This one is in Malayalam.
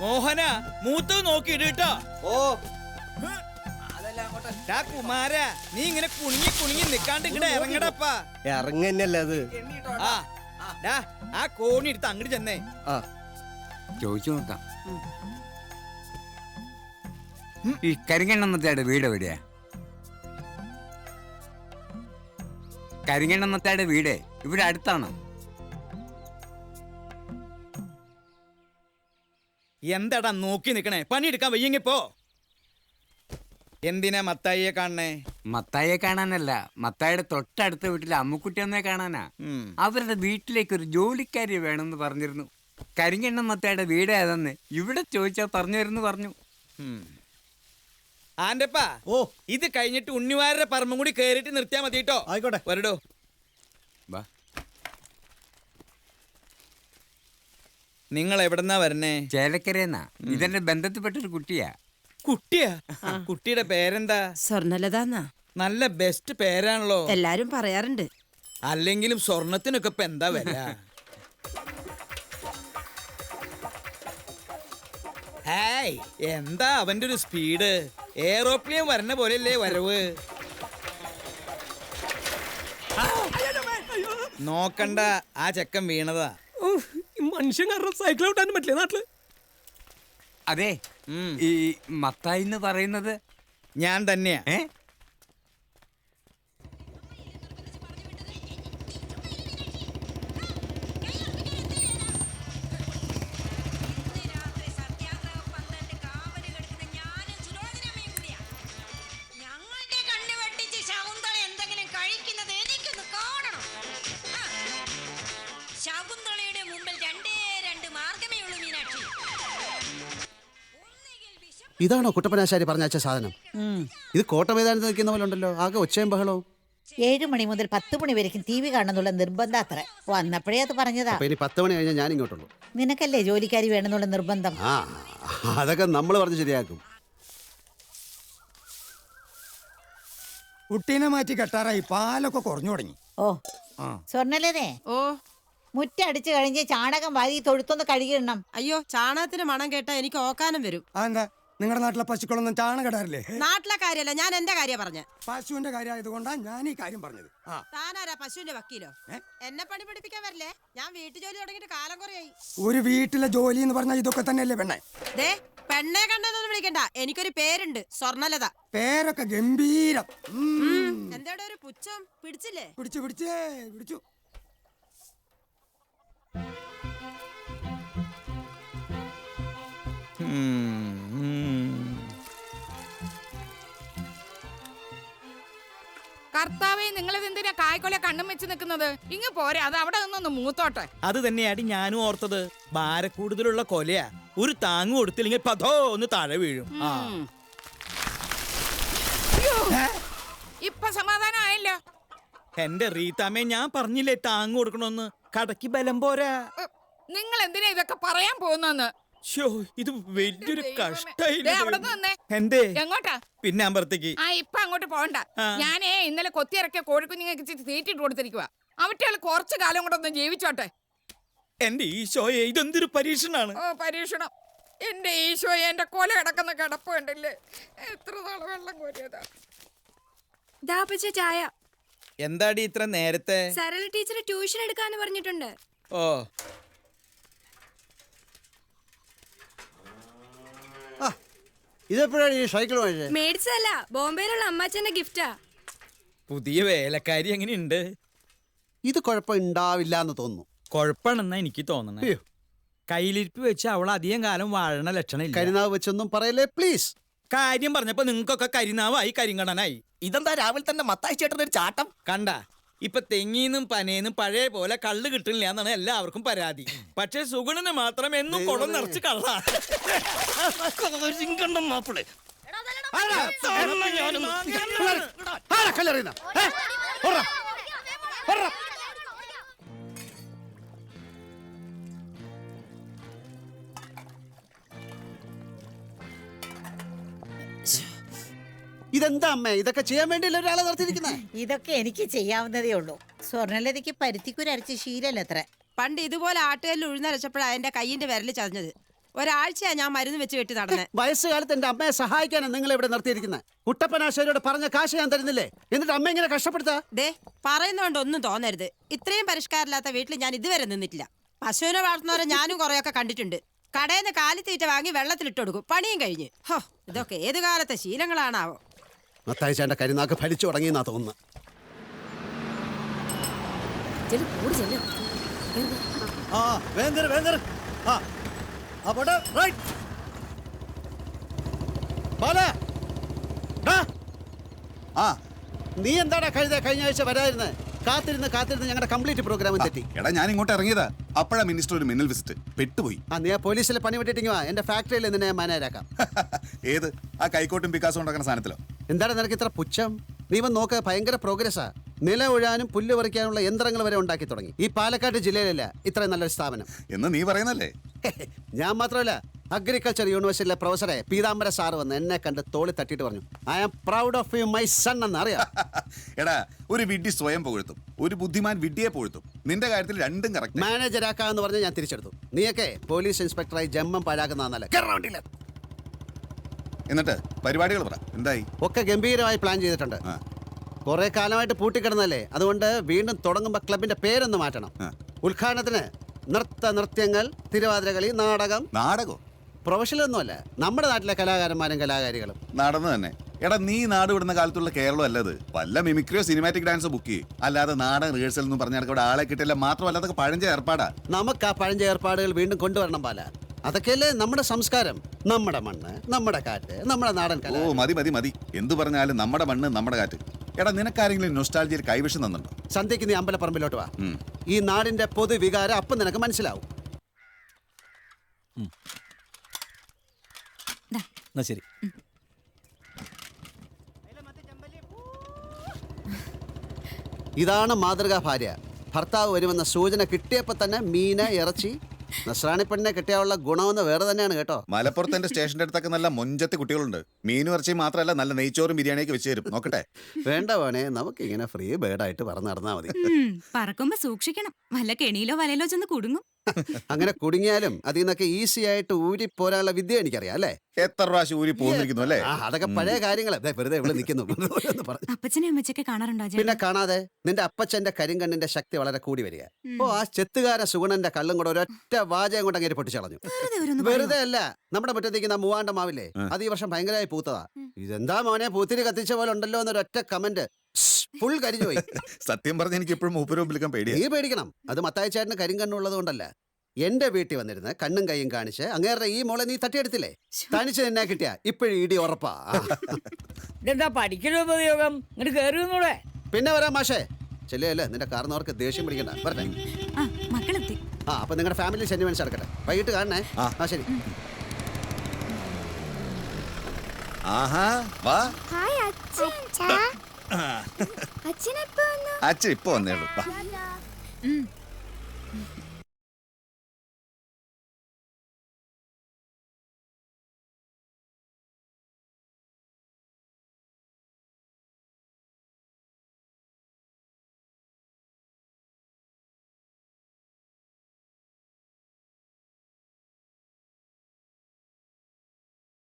മോഹന മൂത്തത് നോക്കിയിട്ടോ. ഓ കുമാര നീ ഇങ്ങനെ കുണുങ്ങി കുണുങ്ങി നിക്കാണ്ട് ഇങ്ങടെ ഇറങ്ങടപ്പാ. ഇറങ്ങന്നല്ലേ അത്. ആ കോണി എടുത്ത് അങ്ങോട്ട് ചെന്നേ. ചോദിച്ചു നോക്കാം. ഈ കരിങ്കണ്ണമ്മത്തയുടെ വീട് എവിടെയാ? കരിങ്കണ്ണമ്മത്തയുടെ വീട് ഇവിടെ അടുത്താണോ? എന്താടാ നോക്കി നിക്കണേ? പണിയെടുക്കാൻ വയ്യെങ്കിപ്പോ. എന്തിനാ മത്തായിയെ കാണണേ? മത്തായിയെ കാണാനല്ല, മത്തായിയുടെ തൊട്ടടുത്ത വീട്ടിലെ അമ്മുക്കുട്ടിയമ്മയെ കാണാനാ. അവരുടെ വീട്ടിലേക്ക് ഒരു ജോലിക്കാരി വേണമെന്ന് പറഞ്ഞിരുന്നു. കരിങ്കണ്ണൻ മത്തായിയുടെ വീട് ഏതെന്ന് ഇവിടെ ചോദിച്ചാ പറഞ്ഞു തരുന്നു പറഞ്ഞു. ആന്റപ്പാ, ഓ ഇത് കഴിഞ്ഞിട്ട് ഉണ്ണിവാരുടെ പറമ്പും കൂടി കേറിട്ട് നിർത്തിയാ മതി കേട്ടോ. ആയിക്കോട്ടെ, വരടോ. നിങ്ങൾ എവിടെന്നാ വരണേ? ചേലക്കരയെന്നാ. ഇതെന്റെ ബന്ധത്തിൽപ്പെട്ടൊരു കുട്ടിയാ. കുട്ടിയാ? കുട്ടിയുടെ പേരെന്താ? സ്വർണ്ണലതാ. നല്ല ബെസ്റ്റ് പേരാണല്ലോ. എല്ലാരും പറയാറുണ്ട്. അല്ലെങ്കിലും സ്വർണത്തിനൊക്കെ ഇപ്പൊ എന്താ വില? ഹായ്, എന്താ അവന്റെ ഒരു സ്പീഡ്? എയറോപ്ലെയിൻ വരണ പോലെയല്ലേ വരവ്. നോക്കണ്ട, ആ ചെക്കൻ വീണതാ. മനുഷ്യൻ കാരണം സൈക്കിൾ ഔട്ടാനും പറ്റില്ല നാട്ടില്. അതെ, ഈ മത്തായി എന്ന് പറയുന്നത് ഞാൻ തന്നെയാ. ഇതാണോ കുട്ടപ്പനാശാരി പറഞ്ഞ സാധനം? ഇത് കോട്ടമൈതാനത്ത് നിൽക്കുന്ന പോലെ ഉണ്ടല്ലോ. ആകെ ഒച്ചയും ബഹളവും. 7 മണി മുതൽ 10 മണി വരെക്കും TV കാണണമെന്നുള്ള നിർബന്ധം അത്ര. വന്നപ്പോഴേ അത് പറഞ്ഞതാ. ഇനി 10 മണി കഴിഞ്ഞാൽ ഞാൻ ഇങ്ങോട്ടുള്ളൂ. നിനക്കല്ലേ ജോലിക്കാരി വേണമെന്നുള്ള നിർബന്ധം? ആ, അതൊക്കെ നമ്മൾ പറഞ്ഞ് ശരിയാക്കും. കുട്ടീനെ മാറ്റി കെട്ടാറായി. പാലൊക്കെ കുറഞ്ഞു തുടങ്ങി. ഓ സ്വർണ്ണലതേ, ഓ മുറ്റടിച്ചു കഴിഞ്ഞ് ചാണകം വാരി തൊഴുത്തൊന്ന് കഴുകിയിടണം. അയ്യോ, ചാണകത്തിന് മണം കേട്ടാ എനിക്ക് ഓക്കാനം വരും. അതെന്താ, നിങ്ങളുടെ നാട്ടിലെ പശുക്കളൊന്നും ചാണകിടാറില്ലേ? നാട്ടിലെ കാര്യല്ല, ഞാൻ എന്റെ കാര്യം പറഞ്ഞ. പശുവിന്റെ കാര്യമായതുകൊണ്ടാണ് ഞാൻ ഈ കാര്യം പറഞ്ഞത്. താനാരാ പശുവിന്റെ വക്കീലോ? എന്നെ പണി പഠിപ്പിക്കാൻ വരില്ലേ? ഞാൻ വീട്ടു ജോലി തുടങ്ങിയിട്ട് കാലം കുറയായി. ഒരു വീട്ടിലെ ജോലി എന്ന് പറഞ്ഞാൽ ഇതൊക്കെ തന്നെയല്ലേ പെണ്ണെ? ദേ, പെണ്ണെ കണ്ടെന്നൊന്നും വിളിക്കണ്ട. എനിക്കൊരു പേരുണ്ട്, സ്വർണ്ണലത. പേരൊക്കെ ഗംഭീരം. എന്താടെ ഒരു പുച്ഛം? പിടിച്ചില്ലേ? പിടിച്ചു. കർത്താവേ, നിങ്ങളിത് എന്തിനാ കായ്ക്കൊല കണ്ണും വെച്ച് നിൽക്കുന്നത്? ഇങ്ങ് പോരെ, അത് അവിടെ നിന്നൊന്ന് മൂത്തോട്ടെ. അത് തന്നെയാടി ഞാനും ഓർത്തത്. ഭാരക്കൂടുതലുള്ള കൊലയാ. ഒരു താങ്ങ് കൊടുത്തില്ലെങ്കിൽ പതോ ഒന്ന് താഴെ വീഴും. ഇപ്പൊ സമാധാനം ആയല്ലോ. എന്റെ റീതാമേ, ഞാൻ പറഞ്ഞില്ലേ താങ്ങ് കൊടുക്കണമെന്ന്. കടക്ക് ബലം പോരാ. നിങ്ങൾ എന്തിനാ ഇതൊക്കെ പറയാൻ പോകുന്നെന്ന്? ഇത് വലിയൊരു കഷ്ടായി. എന്തേ എങ്ങോട്ടാ? പിന്നെ അമ്പലത്തേക്ക്. ഇപ്പൊ അങ്ങോട്ട് പോകണ്ട. ഞാനേ ഇന്നലെ കൊത്തിയിറക്കിയ കോഴിക്കുഞ്ഞുങ്ങൾക്ക് തീറ്റിട്ട് കൊടുത്തിരിക്കുക. അവറ്റകൾ കുറച്ചു കാലം കൂടെ ഒന്ന് ജീവിച്ചോട്ടെ. എന്റെ ഈശോയെ, ഇതെന്തൊരു പരീക്ഷണാണ്. പരീക്ഷണം? എന്റെ ഈശോയെ, എന്റെ കൊല കിടക്കുന്ന കിടപ്പ് കണ്ടില്ലേ? എത്ര നാള് വെള്ളം കോരിയതാ. ചായ. എന്താടി ഇത്ര നേരത്തെ? സരള ടീച്ചർ ട്യൂഷൻ എടുക്കാന്ന് പറഞ്ഞിട്ടുണ്ട്. ഓ, ഇതെപ്പോഴാണ് ഈ സൈക്കിൾ മേടിച്ചതല്ല, ബോംബെയിലുള്ള അമ്മാച്ചന്റെ ഗിഫ്റ്റാ. പുതിയ വേലക്കാരി എങ്ങനെയുണ്ട്? ഇത് കുഴപ്പം ഉണ്ടാവില്ല എന്ന് തോന്നുന്നു. കുഴപ്പമാണെന്നാ എനിക്ക് തോന്നണേ. കയ്യിലിരിപ്പ് വെച്ച് അവൾ അധികം കാലം വാഴണ ലക്ഷണം. കരിനാവ് വെച്ചൊന്നും പറയല്ലേ പ്ലീസ്. കാര്യം പറഞ്ഞപ്പോ നിങ്ങൾക്കൊക്കെ കരിനാവായി, കരിങ്കണനായി. ഇതെന്താ രാവിലെ തന്നെ മത്തായി ചേട്ടനൊരു ചാട്ടം? കണ്ട, ഇപ്പൊ തെങ്ങീന്നും പനേന്നും പഴയ പോലെ കള്ള് കിട്ടില്ല എന്നാണ് എല്ലാവർക്കും പരാതി. പക്ഷെ സുഗുണന് മാത്രം എന്നും കുടം നിറച്ച് കള്ള. ഇതെന്താ അമ്മേ, ഇതൊക്കെ ചെയ്യാൻ വേണ്ടിയല്ലേ ഒരാളെ നിർത്തിയിരിക്കുന്നത്? ഇതൊക്കെ എനിക്ക് ചെയ്യാവുന്നതേ ഉള്ളൂ. സ്വർണ്ണലതയ്ക്ക് പരുത്തിക്കുരച്ച് ശീലല്ല അത്ര. പണ്ട് ഇതുപോലെ ആട്ടുകല്ലിൽ ഉഴുന്നരച്ചപ്പോഴാ എന്റെ കയ്യിന്റെ വിരല് ചതഞ്ഞത്. ഒരാഴ്ചയാ ഞാൻ മരുന്ന് വെച്ച് കെട്ടി നടന്നേ. വയസ്സുകാലത്ത് എന്റെ അമ്മയെ സഹായിക്കാനാണ് നിങ്ങൾ ഇവിടെ നിർത്തിയിരിക്കുന്നത്. കുട്ടപ്പനാശാരിയോട് പറഞ്ഞ കാശ് ഞാൻ തരുന്നില്ലേ, എന്നിട്ട് അമ്മ ഇങ്ങനെ കഷ്ടപ്പെടുത്താ? ദേ പറയുന്നോണ്ട് ഒന്നും തോന്നരുത്. ഇത്രയും പരിഷ്കാരമില്ലാത്ത വീട്ടിൽ ഞാൻ ഇതുവരെ നിന്നിട്ടില്ല. പശുവിനെ വളർത്തുന്നവരെ ഞാനും കുറെയൊക്കെ കണ്ടിട്ടുണ്ട്. കടയിൽ നിന്ന് കാലിത്തീറ്റ വാങ്ങി വെള്ളത്തിലിട്ട് കൊടുക്കും, പണിയും കഴിഞ്ഞ്. ഹോ, ഇതൊക്കെ ഏത് കാലത്തെ ശീലങ്ങളാണാവോ. മത്തായിച്ചാന്റെ കരിനാക്ക് ഫലിച്ചു തുടങ്ങിയെന്നാ തോന്നുന്നു. നീ എന്താടാ കഴിഞ്ഞ ആഴ്ച വരാതിരുന്നത്? കാത്തിരുന്ന് ഞങ്ങളുടെ കംപ്ലീറ്റ് പ്രോഗ്രാം തെറ്റി. എടാ ഞാൻ ഇങ്ങോട്ട് ഇറങ്ങിയതാ, അപ്പോഴാ മിനിസ്റ്റർ ഒരു മിന്നൽ വിസിറ്റ്, പെട്ടുപോയി. നീ ആ പോലീസിലെ പണി വിട്ടിട്ടിങ്ങി വാ, എന്റെ ഫാക്ടറിയിൽ നിന്നെ മാനേജരാക്കാം. ഏത് ആ കൈക്കോട്ടും പിക്കാസും ഉണ്ടാക്കുന്ന സാധനത്തിലോ? എന്താണ് നിനക്ക് ഇത്ര പുച്ഛം? നീ വന്ന് നോക്ക്, ഭയങ്കര പ്രോഗ്രസ്സാ. നില ഒഴാനും പുല്ല് പറിക്കാനുള്ള യന്ത്രങ്ങൾ വരെ ഉണ്ടാക്കി തുടങ്ങി. ഈ പാലക്കാട് ജില്ലയിലല്ല ഇത്രയും നല്ലൊരു സ്ഥാപനം എന്ന് നീ പറയുന്നല്ലേ? ഞാൻ മാത്രമല്ല, അഗ്രികൾച്ചർ യൂണിവേഴ്സിറ്റിയിലെ പ്രൊഫസറെ പീതാംബര സാറ് വന്ന് എന്നെ കണ്ട് തോളി തട്ടിയിട്ട് പറഞ്ഞു, I am proud of you my son എന്ന്. അറിയാം? എടാ, ഒരു വിഡ്ഢി സ്വയം പുകഴ്ത്തും, ഒരു ബുദ്ധിമാൻ വിഡ്ഢിയെ പുകഴ്ത്തും. നിന്റെ കാര്യത്തിൽ രണ്ടും കറക്റ്റ്. മാനേജരാക്കാന്ന് പറഞ്ഞ് ഞാൻ തിരിച്ചെടുത്തു. നീയൊക്കെ പോലീസ് ഇൻസ്പെക്ടറായി ജന്മം പാഴാക്കുന്നതല്ല. എന്നിട്ട് പരിപാടികൾ പറ, എന്തായി? ഒക്കെ ഗംഭീരമായി പ്ലാൻ ചെയ്തിട്ടുണ്ട്. കുറെ കാലമായിട്ട് പൂട്ടിക്കിടന്നല്ലേ, അതുകൊണ്ട് വീണ്ടും തുടങ്ങുമ്പോ ക്ലബിന്റെ പേരൊന്ന് മാറ്റണം. ഉദ്ഘാടനത്തിന് നൃത്യങ്ങൾ, തിരുവാതിരകളി, നാടകം. പ്രൊഫഷണൽ ഒന്നുമല്ല, നമ്മുടെ നാട്ടിലെ കലാകാരന്മാരും കലാകാരികളും. നടന്നു തന്നെ. എടാ, നീ നാട് വിടുന്ന കാലത്തുള്ള കേരളം അല്ലത്. വല്ല മിമിക്രിയോ സിനിമാറ്റിക് ഡാൻസോ ബുക്ക് ചെയ്യും. അല്ലാതെ നാടൻ റിഹേഴ്സൽ എന്ന് പറഞ്ഞാൽ ഇവിടെ ആളെ കിട്ടില്ല. മാത്രമല്ല, അതൊക്കെ പഴഞ്ച ഏർപ്പാടാ. നമുക്ക് ആ പഴഞ്ച ഏർപ്പാടുകൾ വീണ്ടും കൊണ്ടുവരണം പാല. അതൊക്കെയല്ലേ നമ്മുടെ സംസ്കാരം, നമ്മുടെ മണ്ണ്, നമ്മുടെ കാറ്റ്, നമ്മുടെ നാടൻ കല. ഓ മതി. എന്തു പറഞ്ഞാലും നമ്മുടെ മണ്ണ്, നമ്മുടെ കാറ്റ്. എടാ, നിനക്കാരെങ്കിലും നൊസ്റ്റാൾജിയിൽ കൈവശം തന്നുണ്ടോ? സന്ധ്യക്ക് നീ അമ്പലപ്പറമ്പിലോട്ട് വാ. ഈ നാടിന്റെ പൊതുവികാരം അപ്പം നിനക്ക് മനസ്സിലാവും. ശരി. ഇതാണ് മാതൃകാ ഭാര്യ. ഭർത്താവ് വരുമെന്ന സൂചന കിട്ടിയപ്പോ തന്നെ മീന്, ഇറച്ചി. നസ്രാണി പെണ്ണിനെ കിട്ടിയാനുള്ള ഗുണമെന്ന് വേറെ തന്നെയാണ് കേട്ടോ. മലപ്പുറത്ത് എന്റെ സ്റ്റേഷന്റെ അടുത്തൊക്കെ നല്ല മൊഞ്ചത്തെ കുട്ടികളുണ്ട്. മീനും ഇറച്ചിയും മാത്രമല്ല, നല്ല നെയ്ച്ചോറും ബിരിയാണിയൊക്കെ വെച്ച് തരും. നോക്കട്ടെ? വേണ്ട വേണേ, നമുക്ക് ഇങ്ങനെ ഫ്രീ ബേർഡായിട്ട് പറന്ന് നടന്നാ മതി. പറക്കുമ്പോ സൂക്ഷിക്കണം, വല്ല കെണിയിലോ വലയിലോ ചെന്ന് കുടുങ്ങും. അങ്ങനെ കുടുങ്ങിയാലും അതിൽ നിന്നൊക്കെ ഈസി ആയിട്ട് ഊരി പോരാനുള്ള വിദ്യ എനിക്കറിയാം. അല്ലേ? എത്ര പ്രാവശ്യം ഊരി പോന്നിരിക്കുന്നു അല്ലേ? അതൊക്കെ പഴയ കാര്യങ്ങൾ. വെറുതെ ഇവിടെ നിൽക്കുന്നു. അപ്പച്ചനെ അമ്മച്ചൊക്കെ കാണാറുണ്ടോ? പിന്നെ കാണാതെ. നിന്റെ അപ്പച്ചന്റെ കരിങ്കണ്ണിന്റെ ശക്തി വളരെ കൂടി വരിക. ഓ, ആ ചെത്തുകാര സുഗുണന്റെ കള്ളും കൂടെ ഒരൊറ്റ വാചകം കൊണ്ട് അങ്ങനെ പൊട്ടിച്ചളഞ്ഞു. വെറുതെ അല്ല, നമ്മുടെ മുറ്റത്തേക്ക് മൂവാണ്ട മാവില്ലേ, അത് ഈ വർഷം ഭയങ്കരമായി പൂത്തതാ. ഇതെന്താ മോനെ പൂത്തിരി കത്തിച്ച പോലെ ഉണ്ടല്ലോ എന്നൊരൊറ്റ കമന്റ് ഫുൾ കരിഞ്ഞു പോയി. സത്യം പറഞ്ഞ എനിക്ക് എപ്പോഴും മൂപ്പരും വിളിക്കാൻ പേടിയാ. നീ പേടിക്കണം. അത് മത്തായിച്ചേട്ടന് കരിങ്കണ്ണുള്ളത് കൊണ്ടല്ല. എന്റെ വീട്ടിൽ വന്നിരുന്ന് കണ്ണും കൈയും കാണിച്ച് അങ്ങേരുടെ ഈ മോളെ നീ തട്ടിയെടുത്തില്ലേ, തനിച്ച് നിന്നെ കിട്ടിയ ഇപ്പോഴും ഇടി ഉറപ്പാ. ഇതെന്താ പഠിക്കലോ ഉപയോഗം? ഇങ്ങോട്ട് കയറുന്നൂടെ? പിന്നെ വരാം മാഷേ. ചെല്ലല്ലേ, നിന്റെ കാരണവർക്ക് ദേഷ്യം പിടിക്കണ്ട. പറഞ്ഞേ. മക്കളെത്തി. അപ്പൊ നിങ്ങളുടെ ഫാമിലി സെന്റിമെന്റ്സ് നടക്കട്ടെ. വൈകിട്ട് കാണണേ. ശരി. ആഹാ, വാ. അച്ഛൻ ഇപ്പൊ വന്നേളൂ.